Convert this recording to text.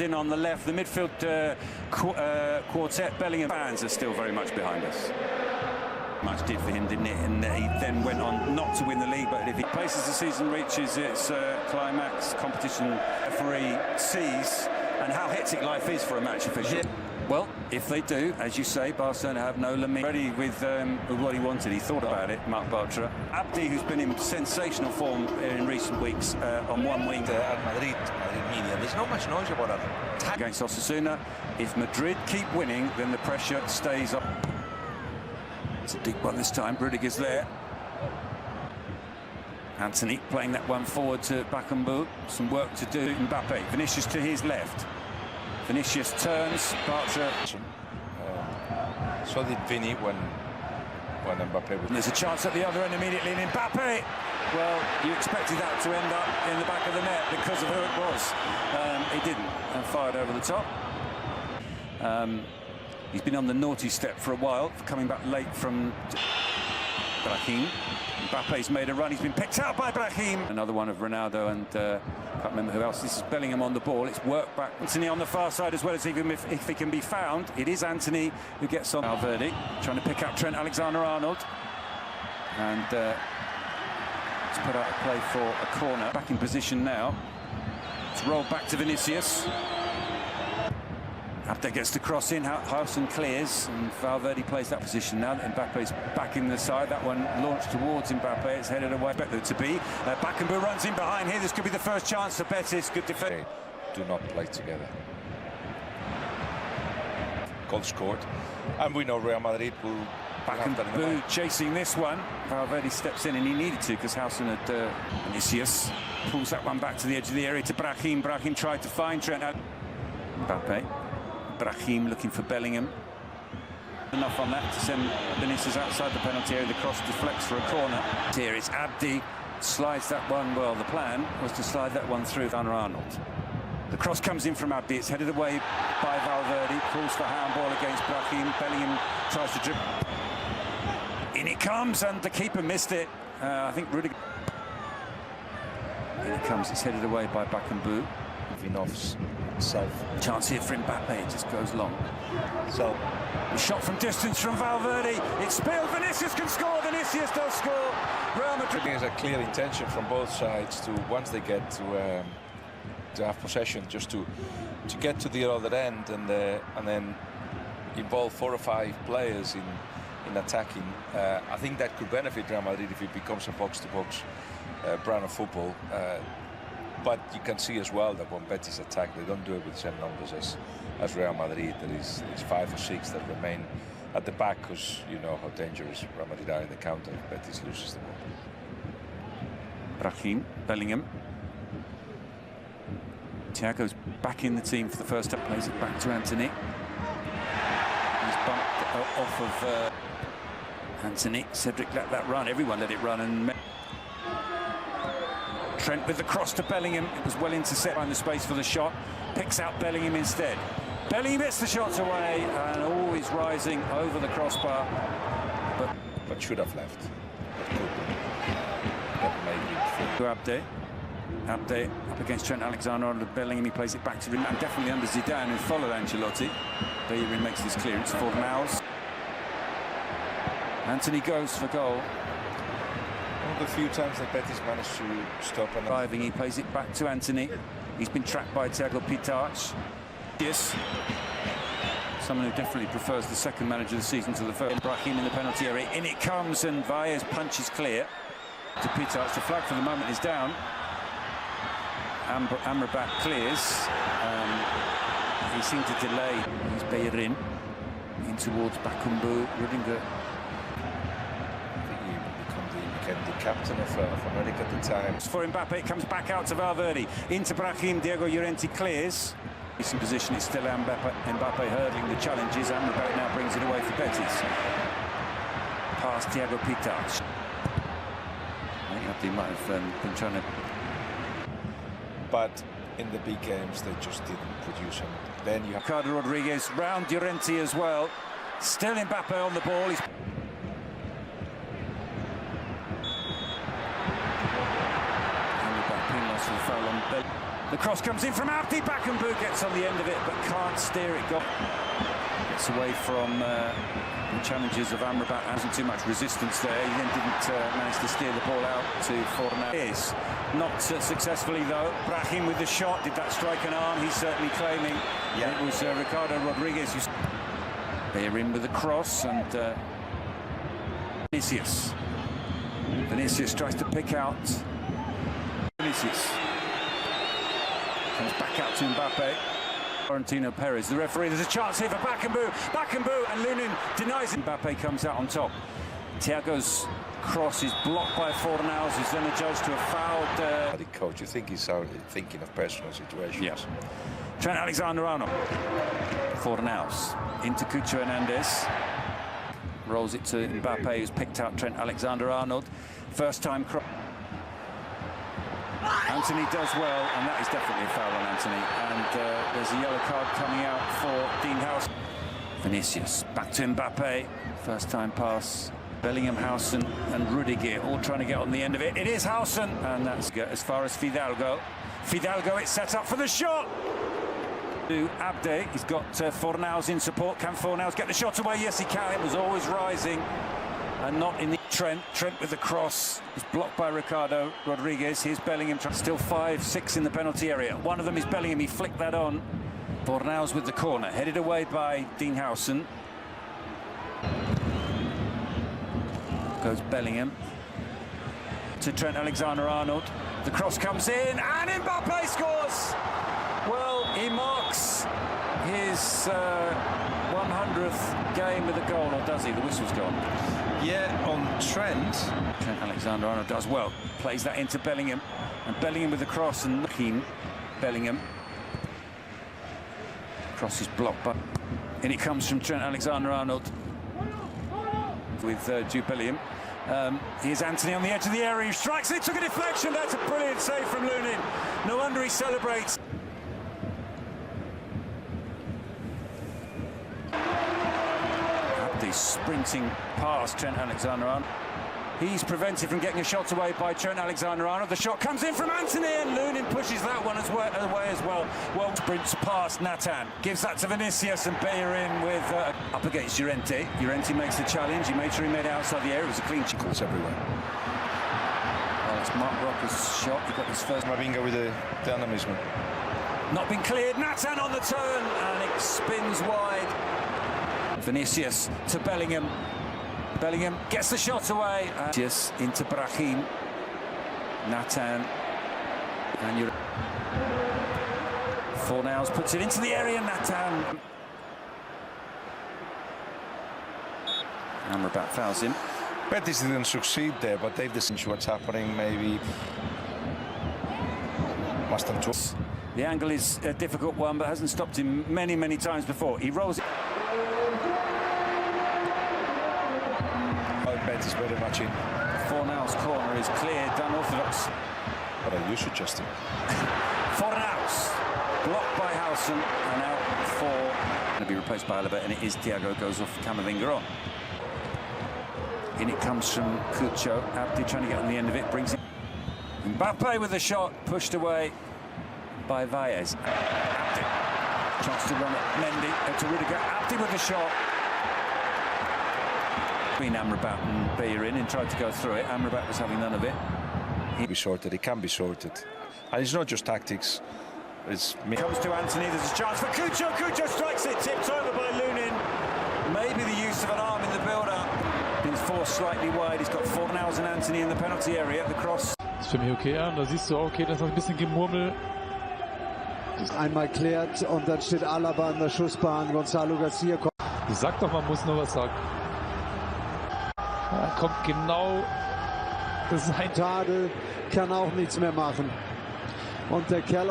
in on the left. The midfield quartet, Bellingham fans are still very much behind us. Much did for him, didn't it? And he then went on not to win the league, but if he places the season reaches its climax, competition referee sees, and how hectic life is for a match official. Yeah. Well, if they do, as you say, Barcelona have no limit. Ready with what he wanted. He thought about it, Marc Bartra. Abdi, who's been in sensational form in recent weeks, on one wing. At Madrid media, there's not much noise about it. Against Osasuna, if Madrid keep winning, then the pressure stays up. It's a deep one this time. Rudiger's there. Anthony playing that one forward to Bakambu. Some work to do. Mbappe. Vinicius to his left. Vinicius turns. Bartra. So did Vinny when Mbappe was. There's a chance at the other end immediately. And Mbappe. Well, you expected that to end up in the back of the net because of who it was. He didn't, and fired over the top. He's been on the naughty step for a while, coming back late from Brahim. Mbappe's made a run. He's been picked out by Brahim. Another one of Ronaldo and can't remember who else. This is Bellingham on the ball. It's work back. Anthony on the far side as well, as even if he can be found. It is Anthony who gets on. Valverde trying to pick up Trent Alexander-Arnold. And it's put out a play for a corner. Back in position now. It's rolled back to Vinicius. Abde gets the cross in, Hausen clears, and Valverde plays that position now. Mbappe's back in the side, that one launched towards Mbappe, it's headed away. To be. Bakambu runs in behind here, this could be the first chance for Betis. Good defense. Do not play together. Goal scored, and we know Real Madrid will. Bakambu chasing this one. Valverde steps in, and he needed to because Hausen had Vinicius pulls that one back to the edge of the area to Brahim. Brahim tried to find Trent. Mbappe. Brahim looking for Bellingham. Enough on that to send Vinicius outside the penalty area. The cross deflects for a corner. Here it's Abdi. Slides that one. Well, the plan was to slide that one through Arnold. The cross comes in from Abdi. It's headed away by Valverde. Calls for handball against Brahim. Bellingham tries to dribble. In it comes, and the keeper missed it. I think Rudiger. In it comes. It's headed away by Bakambu. Vinov's self. Chance here for Mbappe, it just goes long. So, a shot from distance from Valverde. It's spilled. Vinicius can score. Vinicius does score. Real Madrid. There's a clear intention from both sides to, once they get to have possession, just to get to the other end and then involve 4 or 5 players in attacking. I think that could benefit Real Madrid if it becomes a box-to-box brand of football. But you can see as well that when Betis attack, they don't do it with the same numbers as Real Madrid. There is 5 or 6 that remain at the back, because you know how dangerous Real Madrid are in the counter if Betis loses the ball. Brahim, Bellingham. Thiago's back in the team for the first time. Plays it back to Anthony. He's bumped off of Anthony. Cedric let that run. Everyone let it run. And Trent with the cross to Bellingham. It was well intercepted in the space for the shot. Picks out Bellingham instead. Bellingham gets the shot away and always rising over the crossbar. But should have left. To Abde up against Trent Alexander-Arnold. Bellingham, he plays it back to him, and definitely under Zidane, who followed Ancelotti. Bellerin makes this clearance for Maus. Anthony goes for goal. One of the few times that Betis managed to stop. Driving, he plays it back to Anthony. He's been tracked by Thiago Pitach. Yes. Someone who definitely prefers the second manager of the season to the first. Brahim in the penalty area. In it comes, and Valles punches clear to Pitach. The flag for the moment is down. Amrabat clears. He seemed to delay. He's Bellerin in towards Bakambu. Rudiger. The captain of America at the time. For Mbappe, it comes back out to Valverde. Into Brahim, Diego Llorente clears. Decent position, it's still Mbappe hurdling the challenges. Amrabat now brings it away for Betis. Past Thiago Pitach. I think Abdi might have been trying to... But in the big games, they just didn't produce. And then you have... Ricardo Rodriguez round Llorente as well. Still Mbappe on the ball. He's... The cross comes in from Abdi. Bakambu gets on the end of it, but can't steer it. Gets away from the challenges of Amrabat. Hasn't too much resistance there. He then didn't manage to steer the ball out to Fornals. Not successfully though. Brahim with the shot. Did that strike an arm? He's certainly claiming it was Ricardo Rodriguez who's in with the cross, and Vinicius. Vinicius tries to pick out. Vinicius comes back out to Mbappe. Florentino Perez, the referee. There's a chance here for Bakambu. Bakambu, and Lunin denies it. Mbappe comes out on top. Thiago's cross is blocked by Fornals, who's then adjudged to have fouled. The coach, you think he's thinking of personal situations? Yes. Trent Alexander-Arnold. Fornals into Cucho Hernandez. Rolls it to Mbappe, who's picked out Trent Alexander-Arnold. First time cross. Anthony does well, and that is definitely a foul on Anthony. And there's a yellow card coming out for Dean House. Vinicius back to Mbappe. First time pass. Bellingham, Hausen, and Rudiger all trying to get on the end of it. It is Hausen, and that's as far as Fidalgo. Fidalgo, it's set up for the shot. To Abde, he's got Fornals in support. Can Fornals get the shot away? Yes, he can. It was always rising, and not in the Trent with the cross. It's blocked by Ricardo Rodriguez. Here's Bellingham. Still 5-6 in the penalty area. One of them is Bellingham. He flicked that on. Fornals with the corner, headed away by Dean Hausen. Goes Bellingham to Trent Alexander-Arnold. The cross comes in, and Mbappe scores. Well, he marks his 100th game with a goal, or does he? The whistle's gone. Yeah, on Trent. Trent Alexander-Arnold does well. Plays that into Bellingham, and Bellingham with the cross, and looking Bellingham. Cross is blocked, but in it comes from Trent Alexander-Arnold with Jude Bellingham. Here's Anthony on the edge of the area. He strikes it, took a deflection. That's a brilliant save from Lunin. No wonder he celebrates. Abdi sprinting past Trent Alexander-Arnold. He's prevented from getting a shot away by Trent Alexander-Arnold. The shot comes in from Anthony, and Lunin pushes that one away as well. Well, sprints past Nathan. Gives that to Vinicius, and Bellerin with up against Llorente. Llorente makes the challenge. He made sure he made it outside the area. It was a clean sheet. It's everywhere. Well, it's Mark Rocker's shot. He got his first. Mavinga with the dynamism. Not been cleared. Nathan on the turn, and it spins wide. Vinicius to Bellingham. Bellingham gets the shot away. Just into Brahim. Nathan. And Fornals puts it into the area. Nathan. Amrabat fouls him. Betis didn't succeed there, but they've seen what's happening. Maybe must have took. The angle is a difficult one, but hasn't stopped him many times before. He rolls it. Betis very much in. Fornals' corner is cleared, unorthodox. But I used to just him. Fornals blocked by Hausen, and out for to be replaced by Alaba, and it is Thiago goes off Camavinga on. In it comes from Cucho. Abdi trying to get on the end of it, brings it. Mbappe with the shot, pushed away by Valles. Abdi chance to run it. Mendy to Rudiger. Abdi with the shot. Between Amrabat and Bellerin, and tried to go through it. Amrabat was having none of it. Be sorted. It can be sorted, and it's not just tactics. It's comes to Anthony. There's a chance for Cucho. Cucho strikes it, tipped over by Lunin. Maybe the use of an arm in the build-up. Been forced slightly wide. He's got Fornals and Anthony in the penalty area. The cross. Das ist für mich okay, ja. Da siehst du, okay, das ist ein bisschen Gemurmel. Einmal klärt, und dann steht Alaba an der Schussbahn. Gonzalo Garcia kommt. Sag doch, man muss nur was sagen. Ja, kommt genau. Das ist ein Tadel kann auch nichts mehr machen. Und der Kerl